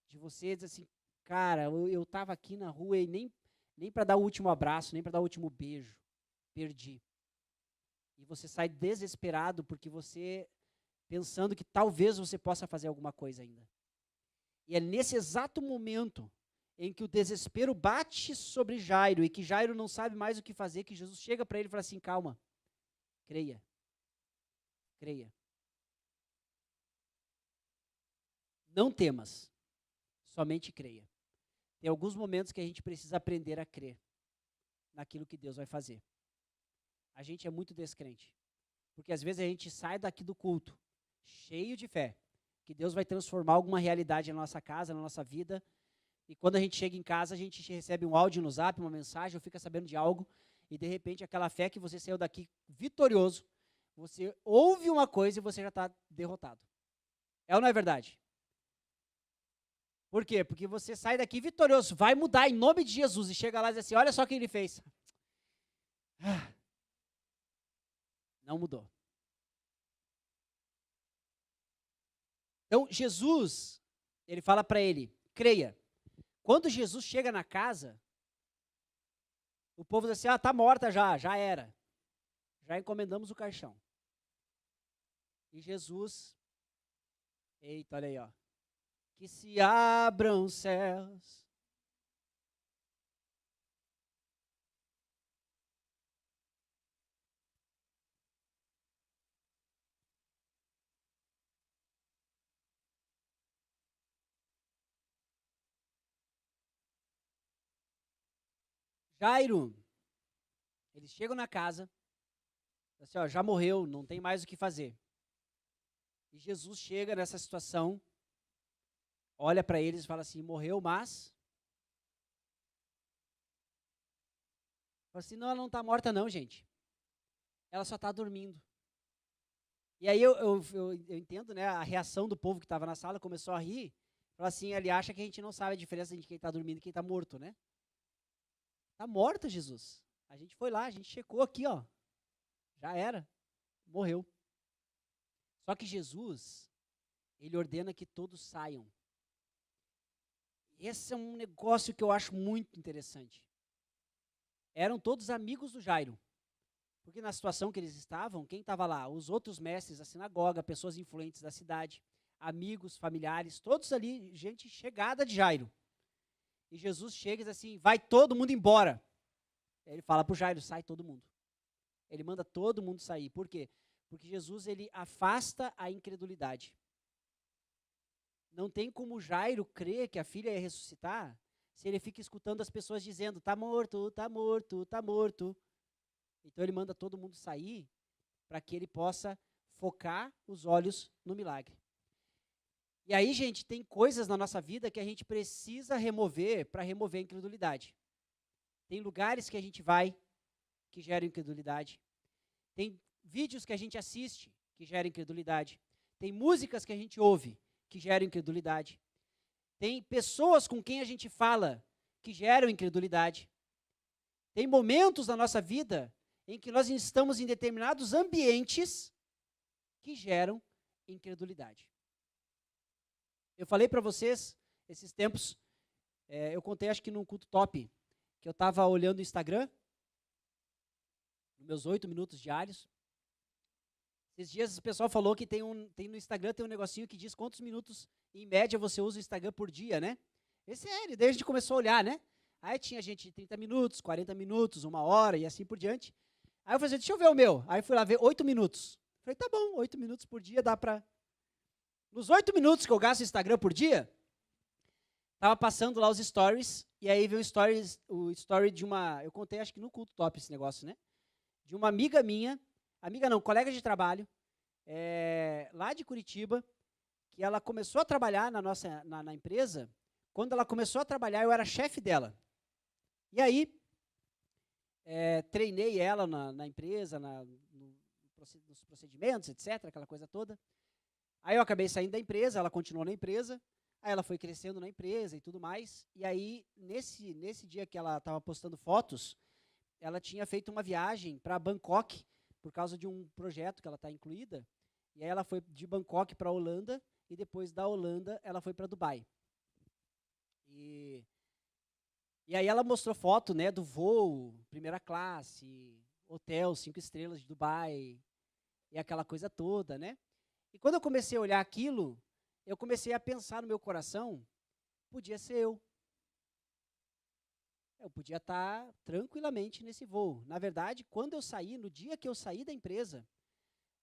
de você dizer assim, cara, eu estava aqui na rua e nem para dar o último abraço, nem para dar o último beijo, perdi. E você sai desesperado porque você, pensando que talvez você possa fazer alguma coisa ainda. E é nesse exato momento em que o desespero bate sobre Jairo e que Jairo não sabe mais o que fazer, que Jesus chega para ele e fala assim, calma, creia, creia. Não temas, somente creia. Tem alguns momentos que a gente precisa aprender a crer naquilo que Deus vai fazer. A gente é muito descrente, porque às vezes a gente sai daqui do culto cheio de fé, que Deus vai transformar alguma realidade na nossa casa, na nossa vida, e quando a gente chega em casa, a gente recebe um áudio no Zap, uma mensagem, ou fica sabendo de algo, e de repente aquela fé que você saiu daqui vitorioso, você ouve uma coisa e você já está derrotado. É ou não é verdade? Por quê? Porque você sai daqui vitorioso, vai mudar em nome de Jesus, e chega lá e diz assim, olha só o que ele fez. Não mudou. Então, Jesus, ele fala para ele, creia. Quando Jesus chega na casa, o povo diz assim, tá morta já era. Já encomendamos o caixão. E Jesus, eita, olha aí, ó. Que se abram os céus. Jairo, eles chegam na casa, assim, ó, já morreu, não tem mais o que fazer. E Jesus chega nessa situação, olha para eles e fala assim, morreu, mas... Fala assim, não, ela não está morta não, gente. Ela só está dormindo. E aí eu entendo, né, a reação do povo que estava na sala, começou a rir, fala assim, ele acha que a gente não sabe a diferença de quem está dormindo e quem está morto, né? Está morta, Jesus. A gente foi lá, a gente checou aqui, ó. Já era. Morreu. Só que Jesus, ele ordena que todos saiam. Esse é um negócio que eu acho muito interessante. Eram todos amigos do Jairo. Porque na situação que eles estavam, quem estava lá? Os outros mestres da sinagoga, pessoas influentes da cidade, amigos, familiares, todos ali, gente chegada de Jairo. E Jesus chega e diz assim, vai todo mundo embora. Ele fala para o Jairo, sai todo mundo. Ele manda todo mundo sair. Por quê? Porque Jesus, ele afasta a incredulidade. Não tem como Jairo crer que a filha ia ressuscitar se ele fica escutando as pessoas dizendo, tá morto, tá morto, tá morto. Então ele manda todo mundo sair para que ele possa focar os olhos no milagre. E aí, gente, tem coisas na nossa vida que a gente precisa remover para remover a incredulidade. Tem lugares que a gente vai que geram incredulidade. Tem vídeos que a gente assiste que geram incredulidade. Tem músicas que a gente ouve que geram incredulidade. Tem pessoas com quem a gente fala que geram incredulidade. Tem momentos da nossa vida em que nós estamos em determinados ambientes que geram incredulidade. Eu falei para vocês, esses tempos, eu contei acho que num culto top, que eu estava olhando o Instagram, nos meus 8 minutos diários. Esses dias o pessoal falou que tem no Instagram tem um negocinho que diz quantos minutos, em média, você usa o Instagram por dia, né? É sério, daí a gente começou a olhar, né? Aí tinha gente de 30 minutos, 40 minutos, 1 hora e assim por diante. Aí eu falei, deixa eu ver o meu. Aí fui lá ver 8 minutos. Falei, tá bom, 8 minutos por dia dá pra... Nos 8 minutos que eu gasto no Instagram por dia, tava passando lá os stories, e aí veio o story de uma... Eu contei, acho que no culto top esse negócio, né? De uma amiga minha, amiga não, colega de trabalho, lá de Curitiba, que ela começou a trabalhar na empresa. Quando ela começou a trabalhar, eu era chefe dela. E aí, treinei ela na empresa, nos procedimentos, etc., aquela coisa toda. Aí eu acabei saindo da empresa, ela continuou na empresa, aí ela foi crescendo na empresa e tudo mais. E aí, nesse dia que ela estava postando fotos, ela tinha feito uma viagem para Bangkok, por causa de um projeto que ela está incluída. E aí ela foi de Bangkok para a Holanda, e depois da Holanda ela foi para Dubai. E aí ela mostrou foto, né, do voo, primeira classe, hotel 5 estrelas de Dubai, e aquela coisa toda, né? E quando eu comecei a olhar aquilo, eu comecei a pensar no meu coração, podia ser eu. Eu podia estar tranquilamente nesse voo. Na verdade, quando eu saí, no dia que eu saí da empresa,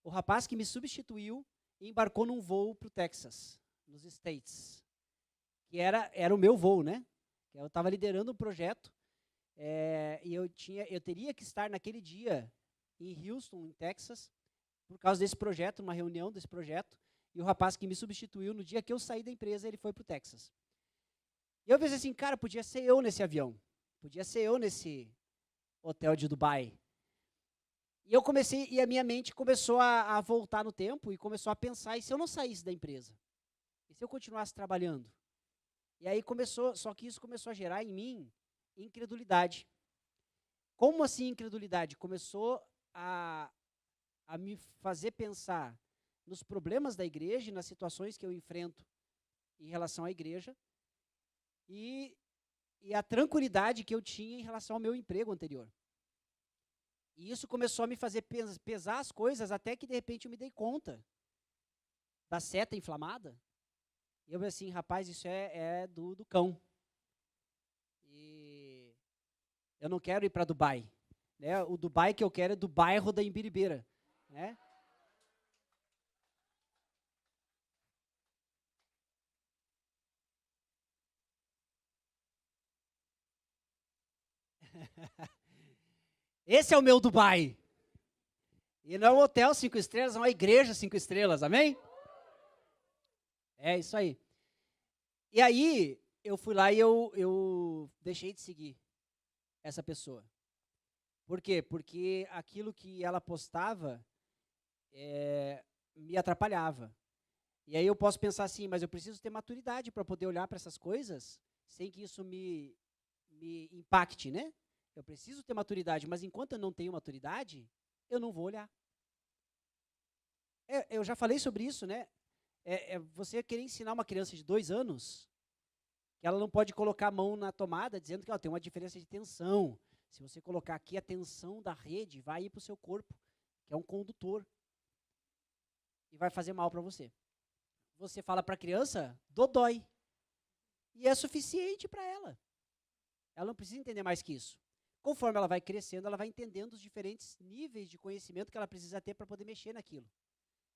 o rapaz que me substituiu embarcou num voo para o Texas, nos States, que era o meu voo, né? Eu estava liderando um projeto, e eu teria que estar naquele dia em Houston, em Texas, por causa desse projeto, uma reunião desse projeto, e o rapaz que me substituiu, no dia que eu saí da empresa, ele foi para o Texas. E eu pensei assim, cara, podia ser eu nesse avião, podia ser eu nesse hotel de Dubai. E a minha mente começou a voltar no tempo, e começou a pensar, e se eu não saísse da empresa? E se eu continuasse trabalhando? E aí só que isso começou a gerar em mim incredulidade. Como assim incredulidade? Começou a me fazer pensar nos problemas da igreja e nas situações que eu enfrento em relação à igreja e a tranquilidade que eu tinha em relação ao meu emprego anterior. E isso começou a me fazer pesar as coisas, até que de repente eu me dei conta da seta inflamada. E eu falei assim, rapaz, isso é do cão. E eu não quero ir para Dubai. Né? O Dubai que eu quero é do bairro da Imbiribeira. Né? Esse é o meu Dubai. E não é um hotel 5 estrelas, é uma igreja 5 estrelas, amém? É isso aí. E aí, eu fui lá e eu deixei de seguir essa pessoa. Por quê? Porque aquilo que ela postava me atrapalhava. E aí eu posso pensar assim, mas eu preciso ter maturidade para poder olhar para essas coisas sem que isso me impacte, né? Eu preciso ter maturidade, mas enquanto eu não tenho maturidade, eu não vou olhar. Eu já falei sobre isso, né? Você querer ensinar uma criança de 2 anos que ela não pode colocar a mão na tomada dizendo que tem uma diferença de tensão. Se você colocar aqui, a tensão da rede vai ir para o seu corpo, que é um condutor, e vai fazer mal para você. Você fala para a criança, dodói. E é suficiente para ela. Ela não precisa entender mais que isso. Conforme ela vai crescendo, ela vai entendendo os diferentes níveis de conhecimento que ela precisa ter para poder mexer naquilo.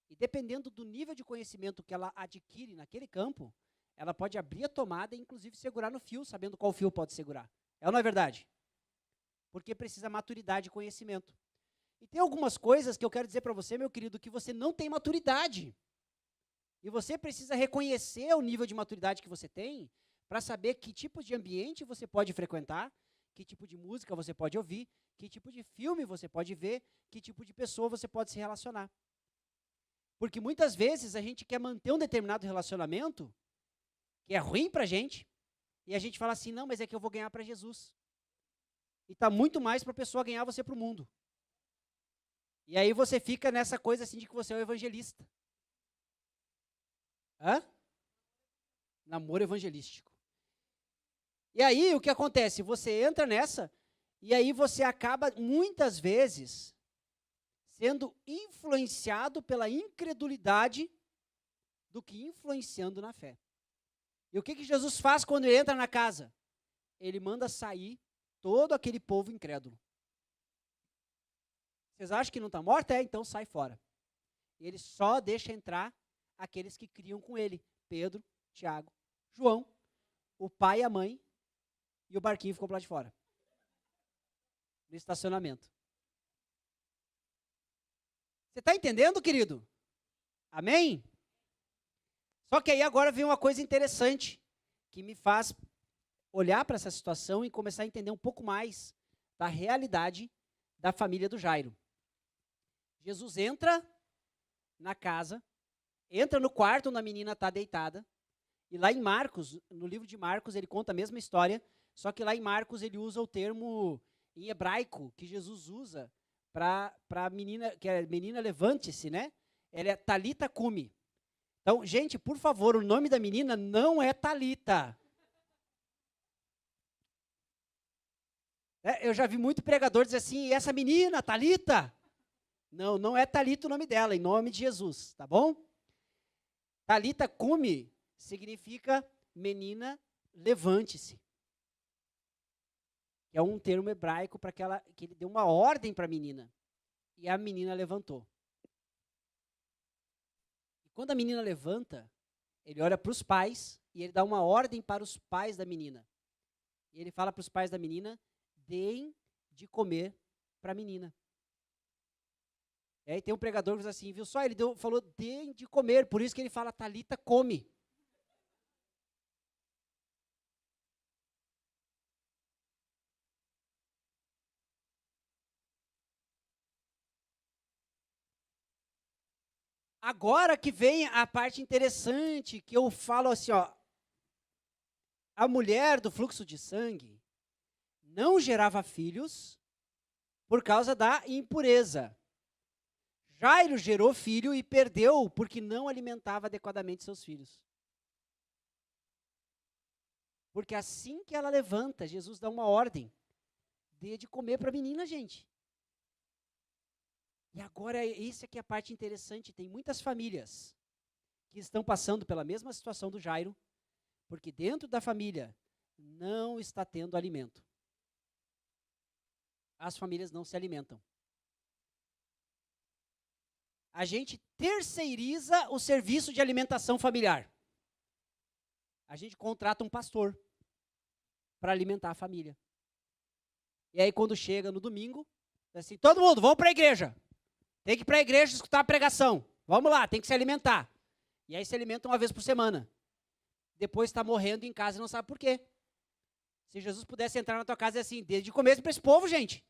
E dependendo do nível de conhecimento que ela adquire naquele campo, ela pode abrir a tomada e, inclusive, segurar no fio, sabendo qual fio pode segurar. É ou não é verdade? Porque precisa maturidade e conhecimento. E tem algumas coisas que eu quero dizer para você, meu querido, que você não tem maturidade. E você precisa reconhecer o nível de maturidade que você tem para saber que tipo de ambiente você pode frequentar, que tipo de música você pode ouvir, que tipo de filme você pode ver, que tipo de pessoa você pode se relacionar. Porque muitas vezes a gente quer manter um determinado relacionamento que é ruim para a gente, e a gente fala assim, não, mas é que eu vou ganhar para Jesus. E está muito mais para a pessoa ganhar você para o mundo. E aí você fica nessa coisa assim de que você é o evangelista. Hã? Namoro evangelístico. E aí o que acontece? Você entra nessa, e aí você acaba, muitas vezes, sendo influenciado pela incredulidade do que influenciando na fé. E o que Jesus faz quando ele entra na casa? Ele manda sair todo aquele povo incrédulo. Vocês acham que não está morto? Então sai fora. E ele só deixa entrar aqueles que criam com ele. Pedro, Tiago, João, o pai e a mãe, e o barquinho ficou para lá de fora. No estacionamento. Você está entendendo, querido? Amém? Só que aí agora vem uma coisa interessante, que me faz olhar para essa situação e começar a entender um pouco mais da realidade da família do Jairo. Jesus entra na casa, entra no quarto onde a menina está deitada, e lá em Marcos, no livro de Marcos, ele conta a mesma história, só que lá em Marcos ele usa o termo em hebraico que Jesus usa para a menina, que é menina levante-se, né? Ela é Talita Cumi. Então, gente, por favor, o nome da menina não é Talita. Eu já vi muito pregador dizer assim, e essa menina, Talita? Não, não é Talita o nome dela, em nome de Jesus, tá bom? Talita Cumi significa menina, levante-se. É um termo hebraico para que ele deu uma ordem para a menina. E a menina levantou. E quando a menina levanta, ele olha para os pais e ele dá uma ordem para os pais da menina. E ele fala para os pais da menina, deem de comer para a menina. E aí tem um pregador que diz assim, viu só? Ele falou, deem de comer, por isso que ele fala, Talita, come. Agora que vem a parte interessante, que eu falo assim, ó, a mulher do fluxo de sangue não gerava filhos por causa da impureza. Jairo gerou filho e perdeu porque não alimentava adequadamente seus filhos. Porque assim que ela levanta, Jesus dá uma ordem, dê de comer para a menina, gente. E agora, isso aqui é a parte interessante, tem muitas famílias que estão passando pela mesma situação do Jairo, porque dentro da família não está tendo alimento. As famílias não se alimentam. A gente terceiriza o serviço de alimentação familiar. A gente contrata um pastor para alimentar a família. E aí quando chega no domingo, assim, todo mundo, vamos para a igreja. Tem que ir para a igreja escutar a pregação. Vamos lá, tem que se alimentar. E aí se alimenta uma vez por semana. Depois está morrendo em casa e não sabe por quê. Se Jesus pudesse entrar na tua casa e assim, desde o começo para esse povo, gente.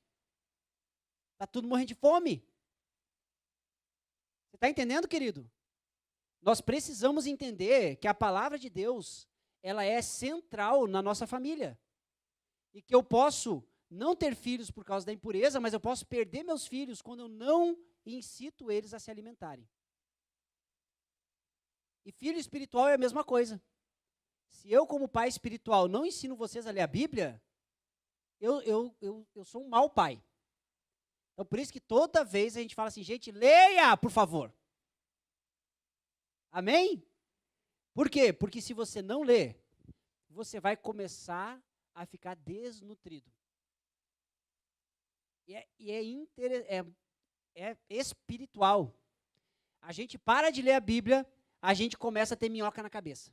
Está tudo morrendo de fome. Você está entendendo, querido? Nós precisamos entender que a palavra de Deus, ela é central na nossa família. E que eu posso não ter filhos por causa da impureza, mas eu posso perder meus filhos quando eu não incito eles a se alimentarem. E filho espiritual é a mesma coisa. Se eu, como pai espiritual, não ensino vocês a ler a Bíblia, eu sou um mau pai. Então, por isso que toda vez a gente fala assim, gente, leia, por favor. Amém? Por quê? Porque se você não lê, você vai começar a ficar desnutrido. É espiritual. A gente para de ler a Bíblia, a gente começa a ter minhoca na cabeça.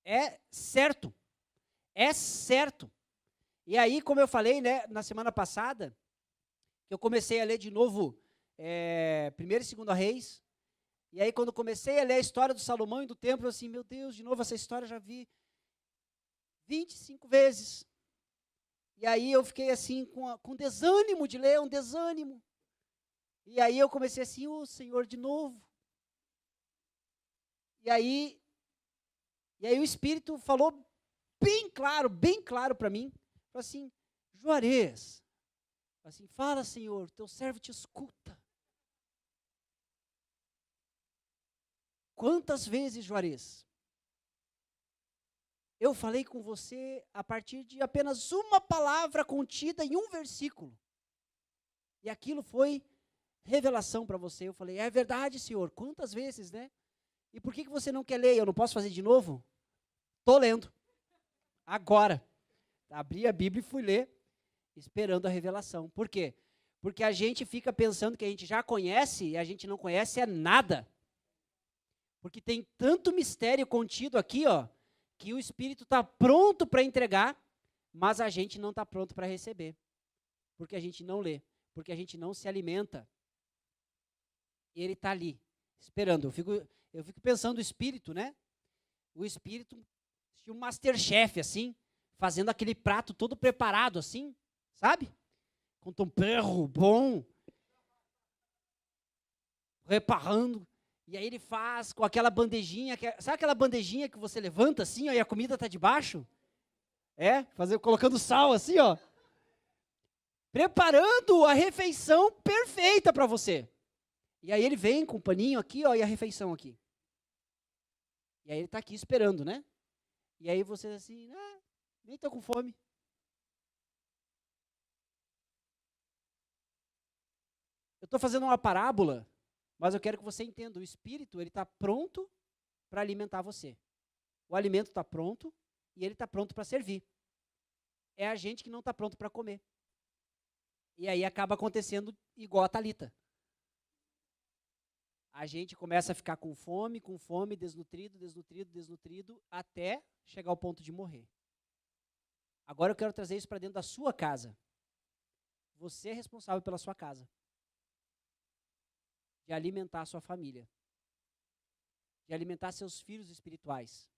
É certo. É certo. E aí, como eu falei, né, na semana passada, eu comecei a ler de novo 1º e 2º Reis, E aí, quando comecei a ler a história do Salomão e do templo, eu assim, meu Deus, de novo essa história eu já vi 25 vezes. E aí eu fiquei assim, com desânimo de ler, um desânimo. E aí eu comecei assim, Senhor, de novo. E aí o Espírito falou bem claro para mim. Falou assim, Juarez, assim, fala, Senhor, teu servo te escuta. Quantas vezes, Juarez, eu falei com você a partir de apenas uma palavra contida em um versículo. E aquilo foi revelação para você. Eu falei, é verdade, Senhor, quantas vezes, né? E por que você não quer ler? Eu não posso fazer de novo? Estou lendo. Agora. Abri a Bíblia e fui ler, esperando a revelação. Por quê? Porque a gente fica pensando que a gente já conhece e a gente não conhece nada. Porque tem tanto mistério contido aqui, ó, que o Espírito está pronto para entregar, mas a gente não está pronto para receber. Porque a gente não lê, porque a gente não se alimenta. Ele está ali, esperando. Eu fico pensando o Espírito, né? O Espírito, um Masterchef, assim, fazendo aquele prato todo preparado, assim, sabe? Com tempero bom, reparando. E aí ele faz com aquela bandejinha, sabe aquela bandejinha que você levanta assim, ó, e a comida está debaixo? Colocando sal assim, ó. Preparando a refeição perfeita para você. E aí ele vem com o paninho aqui, ó, e a refeição aqui. E aí ele está aqui esperando, né? E aí você assim, nem estou com fome. Eu estou fazendo uma parábola, mas eu quero que você entenda, o Espírito, ele está pronto para alimentar você. O alimento está pronto e ele está pronto para servir. É a gente que não está pronto para comer. E aí acaba acontecendo igual a Thalita. A gente começa a ficar com fome, desnutrido, até chegar ao ponto de morrer. Agora eu quero trazer isso para dentro da sua casa. Você é responsável pela sua casa. De alimentar a sua família. De alimentar seus filhos espirituais.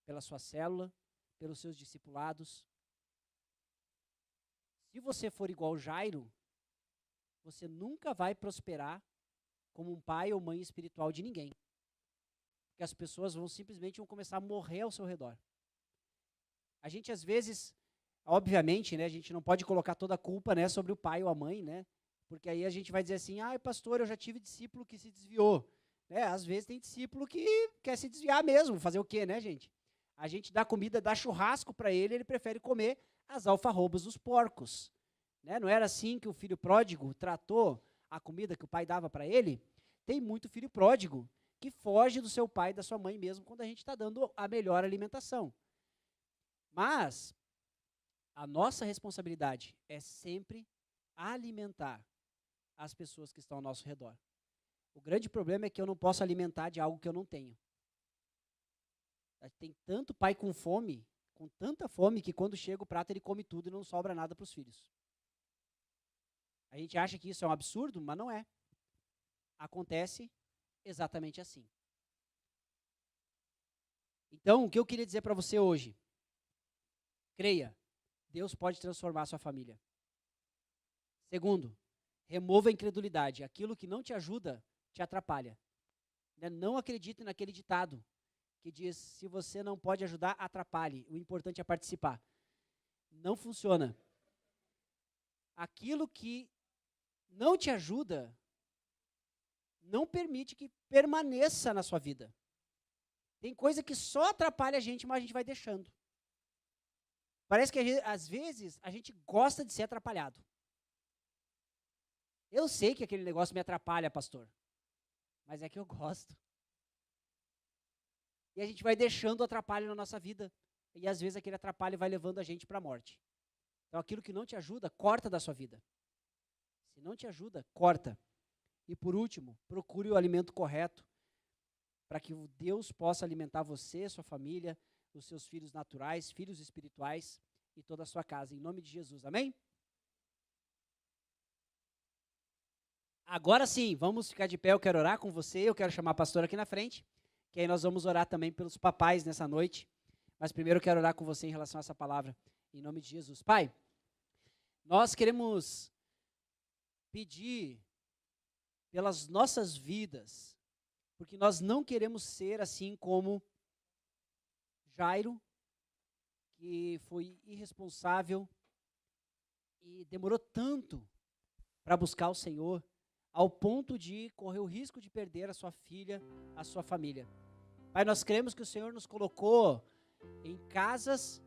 Pela sua célula, pelos seus discipulados. Se você for igual Jairo, você nunca vai prosperar como um pai ou mãe espiritual de ninguém. Porque as pessoas vão começar a morrer ao seu redor. A gente às vezes, obviamente, né, a gente não pode colocar toda a culpa, né, sobre o pai ou a mãe, né? Porque aí a gente vai dizer assim, pastor, eu já tive discípulo que se desviou. Né? Às vezes tem discípulo que quer se desviar mesmo, fazer o quê, né, gente? A gente dá comida, dá churrasco para ele prefere comer as alfarrobas dos porcos. Né? Não era assim que o filho pródigo tratou a comida que o pai dava para ele? Tem muito filho pródigo que foge do seu pai e da sua mãe mesmo quando a gente está dando a melhor alimentação. Mas a nossa responsabilidade é sempre alimentar as pessoas que estão ao nosso redor. O grande problema é que eu não posso alimentar de algo que eu não tenho. Tem tanto pai com fome, com tanta fome, que quando chega o prato ele come tudo e não sobra nada para os filhos. A gente acha que isso é um absurdo, mas não é. Acontece exatamente assim. Então, o que eu queria dizer para você hoje? Creia, Deus pode transformar a sua família. Segundo, remova a incredulidade. Aquilo que não te ajuda, te atrapalha. Não acredite naquele ditado que diz, se você não pode ajudar, atrapalhe. O importante é participar. Não funciona. Aquilo que não te ajuda, não permite que permaneça na sua vida. Tem coisa que só atrapalha a gente, mas a gente vai deixando. Parece que às vezes a gente gosta de ser atrapalhado. Eu sei que aquele negócio me atrapalha, pastor, mas é que eu gosto. E a gente vai deixando o atrapalho na nossa vida. E às vezes aquele atrapalho vai levando a gente para a morte. Então aquilo que não te ajuda, corta da sua vida. Se não te ajuda, corta. E por último, procure o alimento correto para que Deus possa alimentar você, sua família, os seus filhos naturais, filhos espirituais e toda a sua casa. Em nome de Jesus, amém? Agora sim, vamos ficar de pé, eu quero orar com você, eu quero chamar a pastora aqui na frente, que aí nós vamos orar também pelos papais nessa noite. Mas primeiro eu quero orar com você em relação a essa palavra, em nome de Jesus. Pai, nós queremos pedir pelas nossas vidas, porque nós não queremos ser assim como Jairo, que foi irresponsável e demorou tanto para buscar o Senhor, ao ponto de correr o risco de perder a sua filha, a sua família. Pai, nós cremos que o Senhor nos colocou em casas,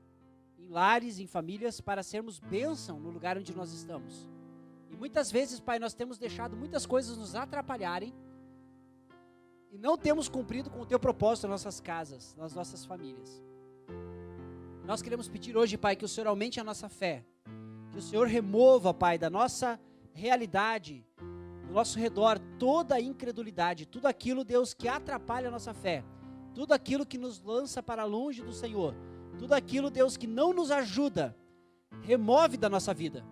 em lares, em famílias, para sermos bênção no lugar onde nós estamos. E muitas vezes, Pai, nós temos deixado muitas coisas nos atrapalharem e não temos cumprido com o Teu propósito nas nossas casas, nas nossas famílias. Nós queremos pedir hoje, Pai, que o Senhor aumente a nossa fé, que o Senhor remova, Pai, da nossa realidade, do nosso redor, toda a incredulidade, tudo aquilo, Deus, que atrapalha a nossa fé, tudo aquilo que nos lança para longe do Senhor, tudo aquilo, Deus, que não nos ajuda, remove da nossa vida.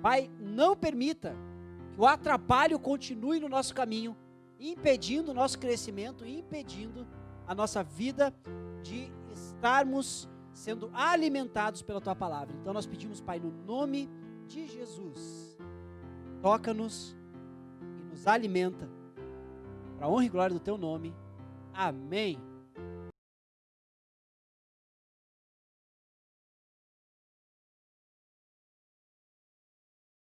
Pai, não permita que o atrapalho continue no nosso caminho, impedindo o nosso crescimento, impedindo a nossa vida de estarmos sendo alimentados pela Tua palavra. Então nós pedimos, Pai, no nome de Jesus, toca-nos e nos alimenta, para a honra e glória do Teu nome. Amém.